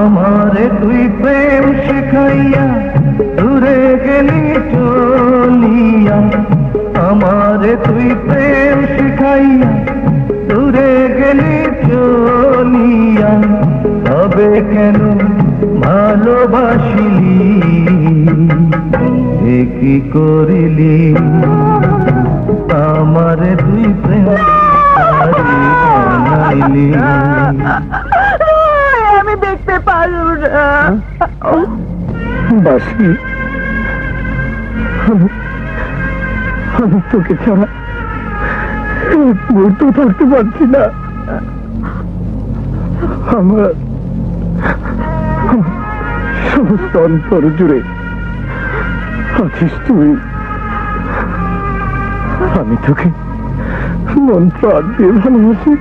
আমারে তুই প্রেম শিখাইয়া দূরে গেলি চলিয়া, আমারে তুই প্রেম শিখাইয়া দূরে গেলি চলিয়া, তবে কেন ভালোবাসিলি এ কি করিলি, আমারে তুই প্রেম বানাইলি। আমি দেখতে পারবো না। বাসি, আমি তোকে ছাড়া এক মুহূর্ত থাকতে পারছি না। আমার সমস্ত অন্তর জুড়ে আছিস তুই। আমি তোকে মন প্রাণ দিয়ে ভালোবাসি।